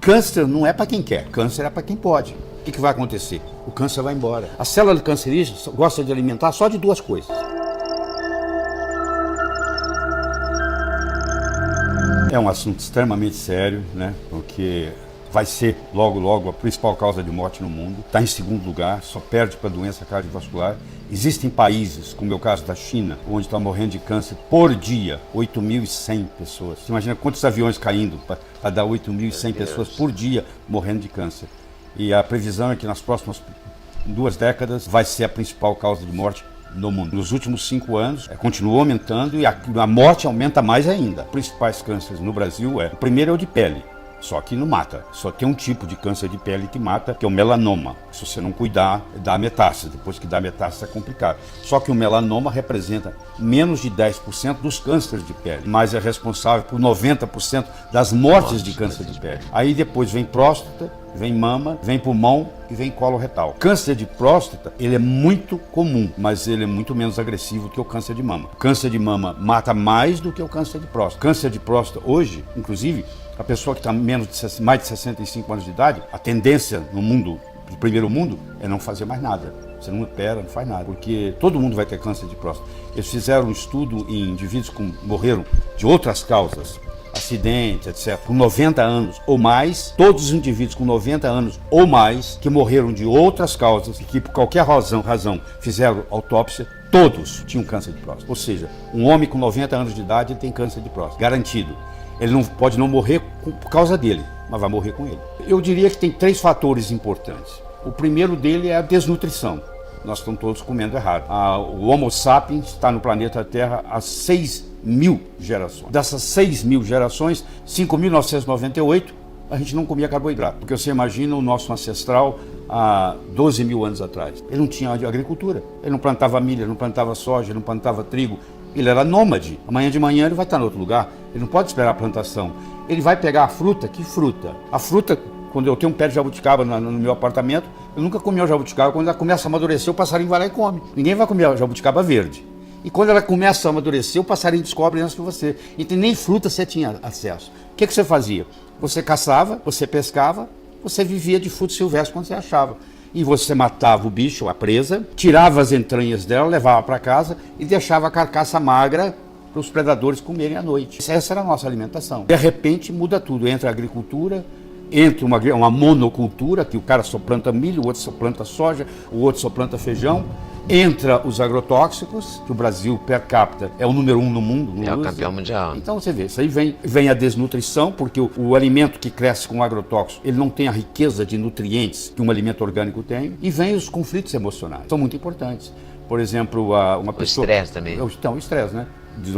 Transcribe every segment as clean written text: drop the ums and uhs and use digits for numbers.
Câncer não é para quem quer, câncer é para quem pode. O que vai acontecer? O câncer vai embora. A célula cancerígena gosta de alimentar só de duas coisas. É um assunto extremamente sério, né? Porque vai ser logo a principal causa de morte no mundo. Está em segundo lugar, só perde para a doença cardiovascular. Existem países, como é o caso da China, onde está morrendo de câncer por dia 8.100 pessoas. Você imagina quantos aviões caindo para dar 8.100 pessoas por dia morrendo de câncer. E a previsão é que nas próximas 2 décadas vai ser a principal causa de morte no mundo. Nos últimos 5 anos, continuou aumentando e a morte aumenta mais ainda. Os principais cânceres no Brasil o primeiro é o de pele, só que não mata. Só tem um tipo de câncer de pele que mata, que é o melanoma. Se você não cuidar, dá metástase. Depois que dá metástase é complicado. Só que o melanoma representa menos de 10% dos cânceres de pele, mas é responsável por 90% das mortes de câncer de pele. Aí depois vem próstata, vem mama, vem pulmão e vem colo retal. Câncer de próstata, ele é muito comum, mas ele é muito menos agressivo que o câncer de mama. O câncer de mama mata mais do que o câncer de próstata. Câncer de próstata hoje, inclusive, a pessoa que está mais de 65 anos de idade, a tendência no mundo, no primeiro mundo, é não fazer mais nada. Você não opera, não faz nada, porque todo mundo vai ter câncer de próstata. Eles fizeram um estudo em indivíduos que morreram de outras causas, acidente, etc., com 90 anos ou mais, todos os indivíduos com 90 anos ou mais que morreram de outras causas e que por qualquer razão fizeram autópsia, todos tinham câncer de próstata. Ou seja, um homem com 90 anos de idade tem câncer de próstata, garantido. Ele não pode não morrer por causa dele, mas vai morrer com ele. Eu diria que tem 3 fatores importantes. O primeiro dele é a desnutrição. Nós estamos todos comendo errado. O Homo sapiens está no planeta Terra há 6.000 gerações. Dessas 6.000 gerações, 5.998, a gente não comia carboidrato. Porque você imagina o nosso ancestral há 12.000 anos atrás. Ele não tinha agricultura. Ele não plantava milho, ele não plantava soja, ele não plantava trigo. Ele era nômade. Amanhã de manhã ele vai estar em outro lugar. Ele não pode esperar a plantação. Ele vai pegar a fruta. Que fruta? A fruta, quando eu tenho um pé de jabuticaba no meu apartamento, eu nunca comi o jabuticaba. Quando ela começa a amadurecer, o passarinho vai lá e come. Ninguém vai comer a jabuticaba verde. E quando ela começa a amadurecer, o passarinho descobre antes que você. Então nem fruta você tinha acesso. O que você fazia? Você caçava, você pescava, você vivia de fruto silvestre quando você achava. E você matava o bicho, a presa, tirava as entranhas dela, levava para casa e deixava a carcaça magra para os predadores comerem à noite. Essa era a nossa alimentação. De repente muda tudo, entra a agricultura, entra uma monocultura, que o cara só planta milho, o outro só planta soja, o outro só planta feijão. Entra os agrotóxicos, que o Brasil, per capita, é o número 1 no mundo. É o campeão mundial. Então você vê, isso aí vem a desnutrição, porque o alimento que cresce com agrotóxico, ele não tem a riqueza de nutrientes que um alimento orgânico tem, e vem os conflitos emocionais, são muito importantes. Por exemplo, uma pessoa... O estresse também. Então, o estresse, né? De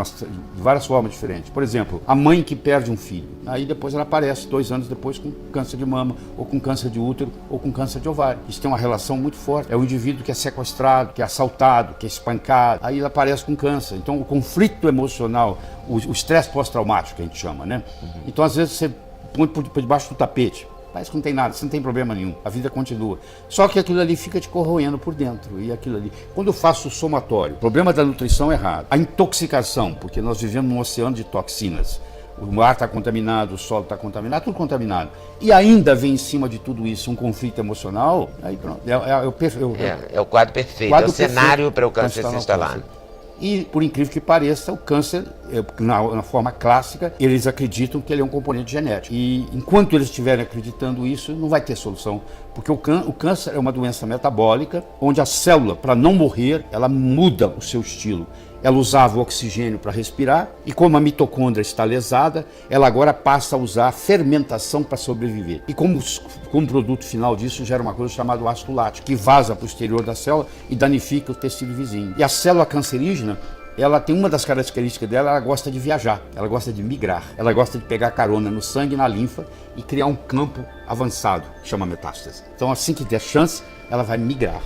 várias formas diferentes. Por exemplo, a mãe que perde um filho, aí depois ela aparece 2 anos depois com câncer de mama, ou com câncer de útero, ou com câncer de ovário. Isso tem uma relação muito forte. É o indivíduo que é sequestrado, que é assaltado, que é espancado, aí ele aparece com câncer. Então o conflito emocional, o estresse pós-traumático que a gente chama, né? Então às vezes você põe por debaixo do tapete. Parece que não tem nada, você não tem problema nenhum, a vida continua. Só que aquilo ali fica te corroendo por dentro, e aquilo ali... Quando eu faço o somatório, o problema da nutrição é errado. A intoxicação, porque nós vivemos num oceano de toxinas. O ar está contaminado, o solo está contaminado, tudo contaminado. E ainda vem em cima de tudo isso um conflito emocional, aí pronto. É o quadro perfeito, é o cenário para o câncer se instalar. E, por incrível que pareça, o câncer, na forma clássica, eles acreditam que ele é um componente genético. E enquanto eles estiverem acreditando isso, não vai ter solução. Porque o câncer é uma doença metabólica, onde a célula, para não morrer, ela muda o seu estilo. Ela usava o oxigênio para respirar, e como a mitocôndria está lesada, ela agora passa a usar a fermentação para sobreviver. E como produto final disso, gera uma coisa chamada ácido lático, que vaza para o exterior da célula e danifica o tecido vizinho. E a célula cancerígena, ela tem uma das características dela, ela gosta de viajar, ela gosta de migrar, ela gosta de pegar carona no sangue e na linfa e criar um campo avançado, que chama metástase. Então assim que der chance, ela vai migrar.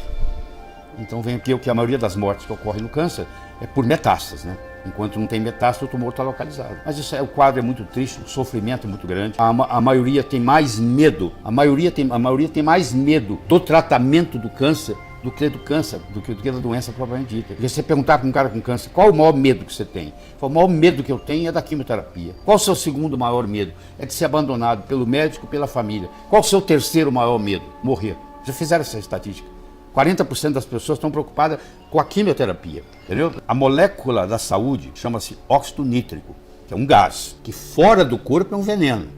Então vem aqui o que a maioria das mortes que ocorrem no câncer é por metástase, né? Enquanto não tem metástase, o tumor está localizado. Mas o quadro é muito triste, o sofrimento é muito grande. A maioria tem mais medo, a maioria tem mais medo do tratamento do câncer do que do câncer, do que da doença propriamente dita. Porque você perguntar para um cara com câncer, qual o maior medo que você tem? O maior medo que eu tenho é da quimioterapia. Qual o seu segundo maior medo? É de ser abandonado pelo médico e pela família. Qual o seu terceiro maior medo? Morrer. Já fizeram essa estatística. 40% das pessoas estão preocupadas com a quimioterapia, entendeu? A molécula da saúde chama-se óxido nítrico, que é um gás, que fora do corpo é um veneno.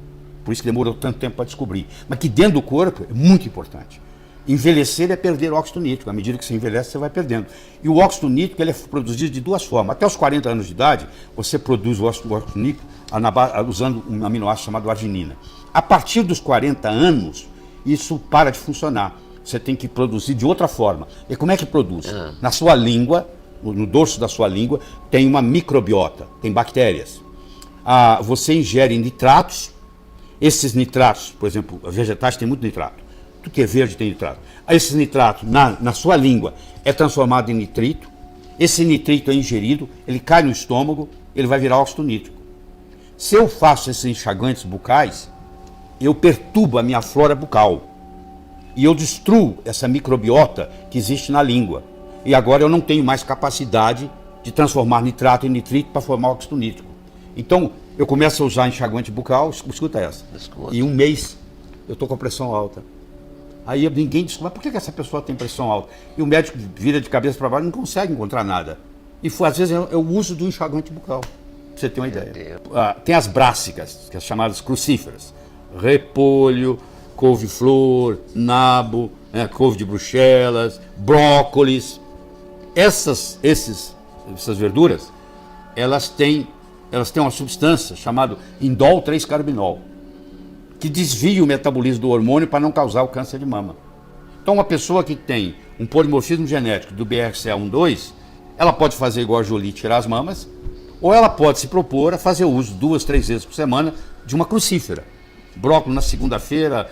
Por isso que demorou tanto tempo para descobrir. Mas que dentro do corpo é muito importante. Envelhecer é perder óxido nítrico. À medida que você envelhece, você vai perdendo. E o óxido nítrico ele é produzido de duas formas. Até os 40 anos de idade, você produz o óxido nítrico usando um aminoácido chamado arginina. A partir dos 40 anos, isso para de funcionar. Você tem que produzir de outra forma. E como é que produz? Na sua língua, no dorso da sua língua, tem uma microbiota, tem bactérias. Você ingere nitratos. Esses nitratos, por exemplo, vegetais têm muito nitrato. Tudo que é verde tem nitrato. Esse nitrato, na sua língua, é transformado em nitrito. Esse nitrito é ingerido, ele cai no estômago, ele vai virar óxido nítrico. Se eu faço esses enxaguantes bucais, eu perturbo a minha flora bucal. E eu destruo essa microbiota que existe na língua. E agora eu não tenho mais capacidade de transformar nitrato em nitrito para formar óxido nítrico. Então, eu começo a usar enxaguante bucal, escuta essa. Em um mês, eu estou com a pressão alta. Aí ninguém descobre, mas por que essa pessoa tem pressão alta? E o médico vira de cabeça para baixo e não consegue encontrar nada. E às vezes é o uso do enxaguante bucal, para você ter uma ideia. Tem as brássicas, que são chamadas crucíferas. Repolho, couve-flor, nabo, couve de Bruxelas, brócolis. Essas verduras, elas têm uma substância chamada indol 3-carbinol, que desvia o metabolismo do hormônio para não causar o câncer de mama. Então, uma pessoa que tem um polimorfismo genético do BRCA1/2, ela pode fazer igual a Jolie, tirar as mamas, ou ela pode se propor a fazer uso 2, 3 vezes por semana de uma crucífera. Brócolis na segunda-feira,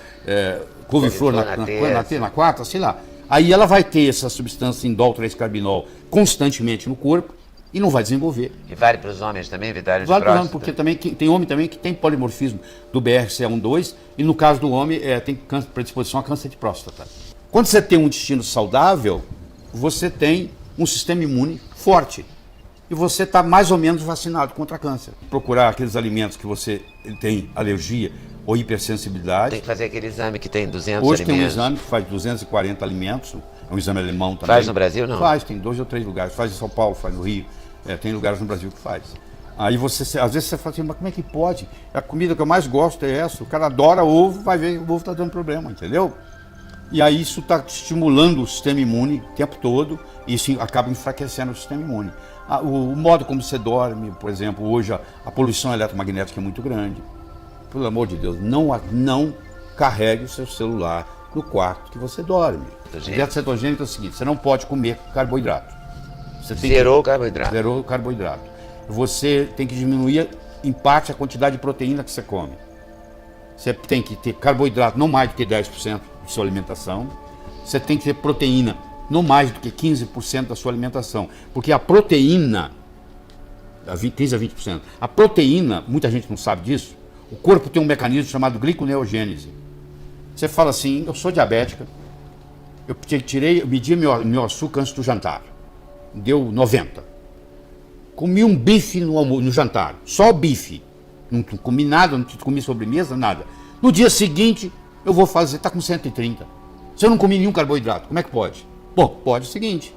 couve-flor na quarta, sei lá. Aí ela vai ter essa substância indol 3-carbinol constantemente no corpo e não vai desenvolver. E vale para os homens também, vitário de próstata? Vale para os homens, porque também tem homem também que tem polimorfismo do BRCA1/2 e no caso do homem tem predisposição a câncer de próstata. Quando você tem um intestino saudável, você tem um sistema imune forte e você está mais ou menos vacinado contra câncer. Procurar aqueles alimentos que você tem alergia ou hipersensibilidade. Tem que fazer aquele exame que tem 200 Hoje alimentos. Tem um exame que faz 240 alimentos, é um exame alemão também. Faz no Brasil, não? Faz, tem 2 ou 3 lugares. Faz em São Paulo, faz no Rio, tem lugares no Brasil que faz. Aí às vezes você fala assim, mas como é que pode? A comida que eu mais gosto é essa, o cara adora ovo, vai ver que o ovo está dando problema, entendeu? E aí isso está estimulando o sistema imune o tempo todo e isso acaba enfraquecendo o sistema imune. O modo como você dorme, por exemplo, hoje a poluição eletromagnética é muito grande. Pelo amor de Deus, não carregue o seu celular no quarto que você dorme. O dieta cetogênica é o seguinte, você não pode comer carboidrato. Zerou o carboidrato. Zerou o carboidrato. Você tem que diminuir, em parte, a quantidade de proteína que você come. Você tem que ter carboidrato não mais do que 10% de sua alimentação. Você tem que ter proteína não mais do que 15% da sua alimentação. Porque a proteína, 15 a 20%, a proteína, muita gente não sabe disso, o corpo tem um mecanismo chamado gliconeogênese. Você fala assim, eu sou diabética, eu medi meu açúcar antes do jantar, deu 90. Comi um bife no jantar, só o bife, não comi nada, não comi sobremesa, nada. No dia seguinte, eu vou fazer, está com 130. Se eu não comi nenhum carboidrato, como é que pode? Bom, pode o seguinte,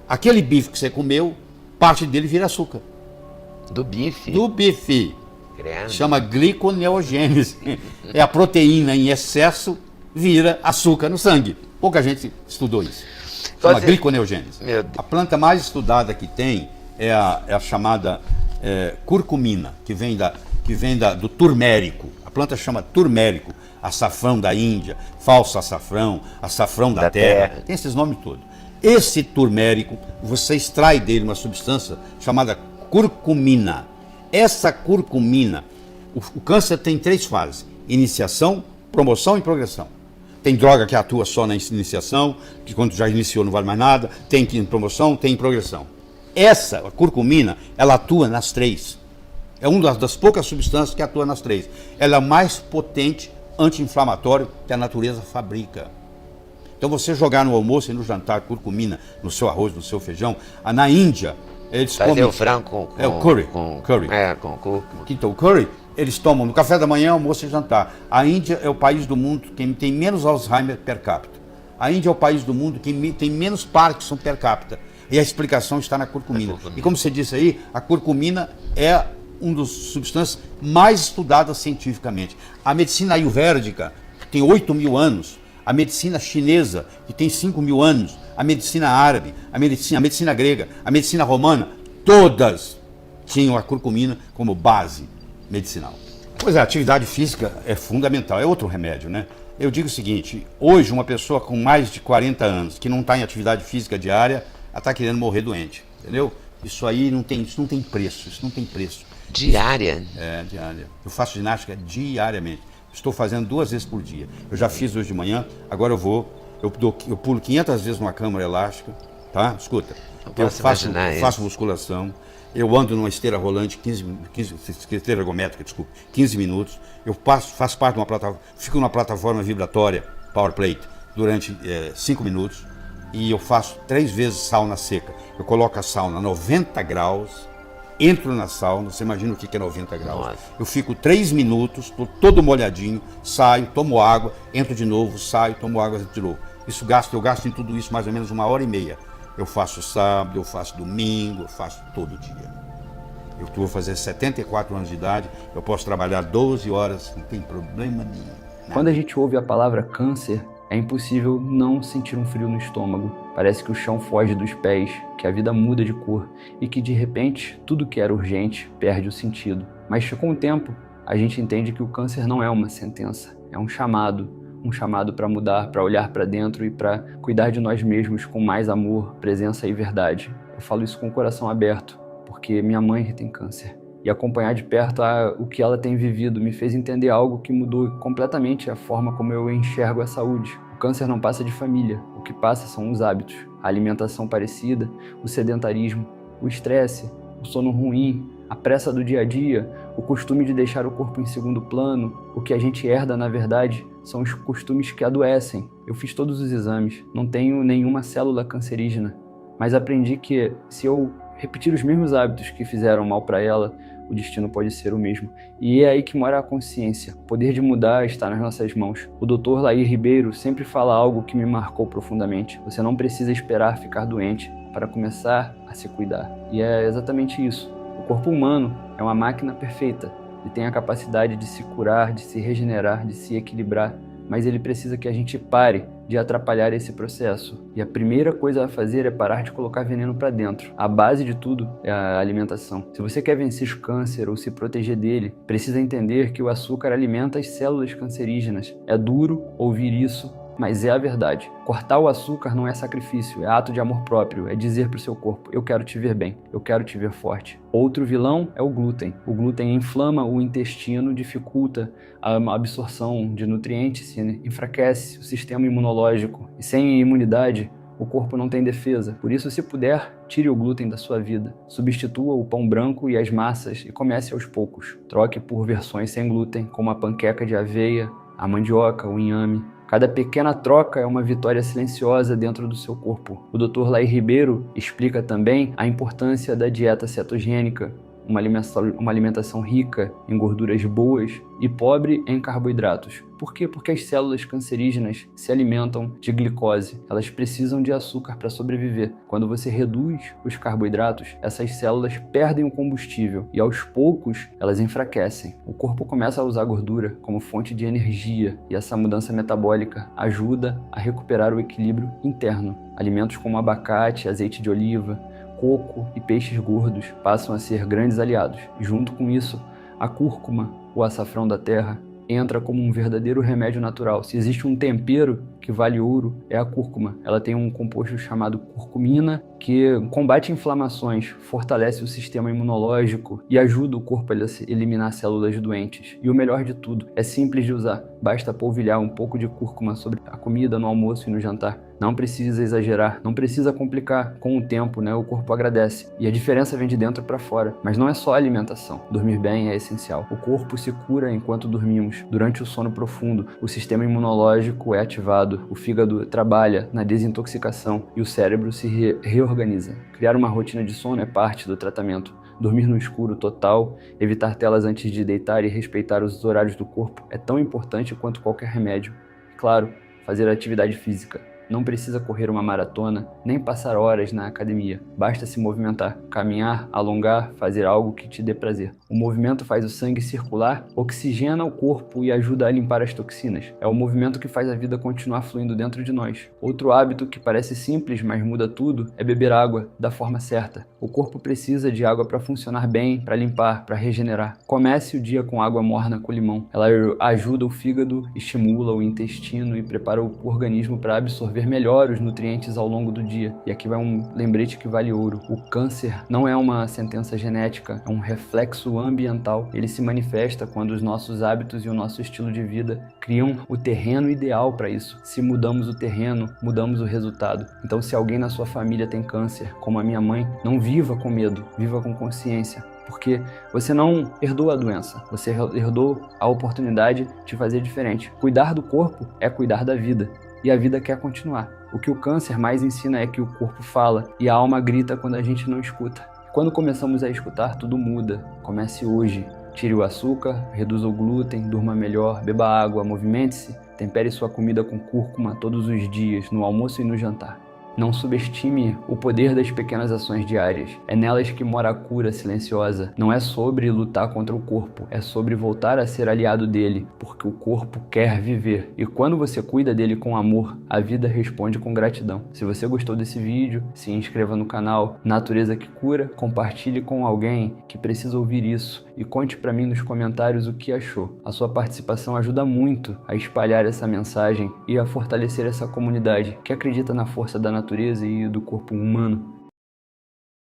aquele bife que você comeu, parte dele vira açúcar. Do bife? Do bife. Credo. Chama gliconeogênese. É a proteína em excesso vira açúcar no sangue. Pouca gente estudou isso. Chama gliconeogênese. A planta mais estudada que tem é a chamada curcumina, que vem do turmérico. A planta chama turmérico, açafrão da Índia, falso açafrão da terra. Tem esses nomes todos. Esse turmérico, você extrai dele uma substância chamada curcumina. Essa curcumina, o câncer tem 3 fases: iniciação, promoção e progressão. Tem droga que atua só na iniciação, que quando já iniciou não vale mais nada, tem em promoção, tem em progressão. A curcumina, ela atua nas 3. É uma das poucas substâncias que atua nas 3. Ela é a mais potente anti-inflamatório que a natureza fabrica. Então você jogar no almoço e no jantar curcumina no seu arroz, no seu feijão, na Índia, eles fazer comem... o frango com o curry. curry. Com cúrcuma. Então, o curry, eles tomam no café da manhã, almoço e jantar. A Índia é o país do mundo que tem menos Alzheimer per capita. A Índia é o país do mundo que tem menos Parkinson per capita. E a explicação está na curcumina. E como você disse aí, a curcumina é uma das substâncias mais estudadas cientificamente. A medicina ayurvédica, que tem 8.000 anos, a medicina chinesa, que tem 5.000 anos, a medicina árabe, a medicina grega, a medicina romana, todas tinham a curcumina como base medicinal. Pois é, a atividade física é fundamental, é outro remédio, né? Eu digo o seguinte, hoje uma pessoa com mais de 40 anos, que não está em atividade física diária, ela está querendo morrer doente, entendeu? Isso aí não tem preço. Diária? Diária. Eu faço ginástica diariamente. Estou fazendo 2 vezes por dia. Eu já fiz hoje de manhã, agora eu pulo 500 vezes numa câmara elástica, tá? Escuta, eu faço musculação, eu ando numa esteira rolante, esteira ergométrica, 15 minutos, eu faço parte de uma plataforma, fico numa plataforma vibratória, power plate, durante 5 minutos, e eu faço 3 vezes sauna seca. Eu coloco a sauna a 90 graus, entro na sauna, você imagina o que é 90 graus. Nossa. Eu fico 3 minutos, estou todo molhadinho, saio, tomo água, entro de novo, saio, tomo água, entro de novo. Eu gasto em tudo isso mais ou menos 1h30. Eu faço sábado, eu faço domingo, eu faço todo dia. Eu vou fazer 74 anos de idade, eu posso trabalhar 12 horas, não tem problema nenhum. Nada. Quando a gente ouve a palavra câncer, é impossível não sentir um frio no estômago. Parece que o chão foge dos pés, que a vida muda de cor e que de repente tudo que era urgente perde o sentido. Mas com o tempo, a gente entende que o câncer não é uma sentença, é um chamado para mudar, para olhar para dentro e para cuidar de nós mesmos com mais amor, presença e verdade. Eu falo isso com o coração aberto, porque minha mãe tem câncer. E acompanhar de perto o que ela tem vivido me fez entender algo que mudou completamente a forma como eu enxergo a saúde. O câncer não passa de família, o que passa são os hábitos, a alimentação parecida, o sedentarismo, o estresse, o sono ruim, a pressa do dia a dia, o costume de deixar o corpo em segundo plano. O que a gente herda, na verdade, são os costumes que adoecem. Eu fiz todos os exames, não tenho nenhuma célula cancerígena, mas aprendi que se eu repetir os mesmos hábitos que fizeram mal para ela, o destino pode ser o mesmo. E é aí que mora a consciência. O poder de mudar está nas nossas mãos. O Dr. Lair Ribeiro sempre fala algo que me marcou profundamente. Você não precisa esperar ficar doente para começar a se cuidar. E é exatamente isso. O corpo humano é uma máquina perfeita. Ele tem a capacidade de se curar, de se regenerar, de se equilibrar. Mas ele precisa que a gente pare de atrapalhar esse processo. E a primeira coisa a fazer é parar de colocar veneno para dentro. A base de tudo é a alimentação. Se você quer vencer o câncer ou se proteger dele, precisa entender que o açúcar alimenta as células cancerígenas. É duro ouvir isso, mas é a verdade. Cortar o açúcar não é sacrifício, é ato de amor próprio, é dizer para o seu corpo, eu quero te ver bem, eu quero te ver forte. Outro vilão é o glúten. O glúten inflama o intestino, dificulta a absorção de nutrientes, enfraquece o sistema imunológico. E sem imunidade, o corpo não tem defesa. Por isso, se puder, tire o glúten da sua vida. Substitua o pão branco e as massas e comece aos poucos. Troque por versões sem glúten, como a panqueca de aveia, a mandioca, o inhame. Cada pequena troca é uma vitória silenciosa dentro do seu corpo. O Dr. Lair Ribeiro explica também a importância da dieta cetogênica, uma alimentação rica em gorduras boas e pobre em carboidratos. Por quê? Porque as células cancerígenas se alimentam de glicose. Elas precisam de açúcar para sobreviver. Quando você reduz os carboidratos, essas células perdem o combustível e aos poucos elas enfraquecem. O corpo começa a usar gordura como fonte de energia e essa mudança metabólica ajuda a recuperar o equilíbrio interno. Alimentos como abacate, azeite de oliva, coco e peixes gordos passam a ser grandes aliados. Junto com isso, a cúrcuma, o açafrão da terra, entra como um verdadeiro remédio natural. Se existe um tempero que vale ouro, é a cúrcuma. Ela tem um composto chamado curcumina, que combate inflamações, fortalece o sistema imunológico e ajuda o corpo a eliminar células doentes. E o melhor de tudo, é simples de usar. basta polvilhar um pouco de cúrcuma sobre a comida no almoço e no jantar. Não precisa exagerar, não precisa complicar. Com o tempo, o corpo agradece. E a diferença vem de dentro para fora. Mas não é só alimentação. Dormir bem é essencial. O corpo se cura enquanto dormimos. Durante o sono profundo, o sistema imunológico é ativado, o fígado trabalha na desintoxicação e o cérebro se reorganiza. Criar uma rotina de sono é parte do tratamento. Dormir no escuro total, evitar telas antes de deitar e respeitar os horários do corpo é tão importante quanto qualquer remédio. Claro, fazer atividade física. Não precisa correr uma maratona, nem passar horas na academia. Basta se movimentar, caminhar, alongar, fazer algo que te dê prazer. O movimento faz o sangue circular, oxigena o corpo e ajuda a limpar as toxinas. É o movimento que faz a vida continuar fluindo dentro de nós. Outro hábito que parece simples, mas muda tudo, é beber água da forma certa. O corpo precisa de água para funcionar bem, para limpar, para regenerar. Comece o dia com água morna com limão. Ela ajuda o fígado, estimula o intestino e prepara o organismo para absorver melhor os nutrientes ao longo do dia. E aqui vai um lembrete que vale ouro. O câncer não é uma sentença genética, é um reflexo ambiental. Ele se manifesta quando os nossos hábitos e o nosso estilo de vida criam o terreno ideal para isso. Se mudamos o terreno, mudamos o resultado. Então, se alguém na sua família tem câncer, como a minha mãe, não viva com medo, viva com consciência. Porque você não herdou a doença, você herdou a oportunidade de fazer diferente. Cuidar do corpo é cuidar da vida. E a vida quer continuar. O que o câncer mais ensina é que o corpo fala e a alma grita quando a gente não escuta. Quando começamos a escutar, tudo muda. Comece hoje. Tire o açúcar, reduza o glúten, durma melhor, beba água, movimente-se, tempere sua comida com cúrcuma todos os dias, no almoço e no jantar. Não subestime o poder das pequenas ações diárias. É nelas que mora a cura silenciosa. Não é sobre lutar contra o corpo, é sobre voltar a ser aliado dele, porque o corpo quer viver. E quando você cuida dele com amor, a vida responde com gratidão. Se você gostou desse vídeo, se inscreva no canal Natureza que Cura, compartilhe com alguém que precisa ouvir isso e conte para mim nos comentários o que achou. A sua participação ajuda muito a espalhar essa mensagem e a fortalecer essa comunidade que acredita na força da natureza e do corpo humano.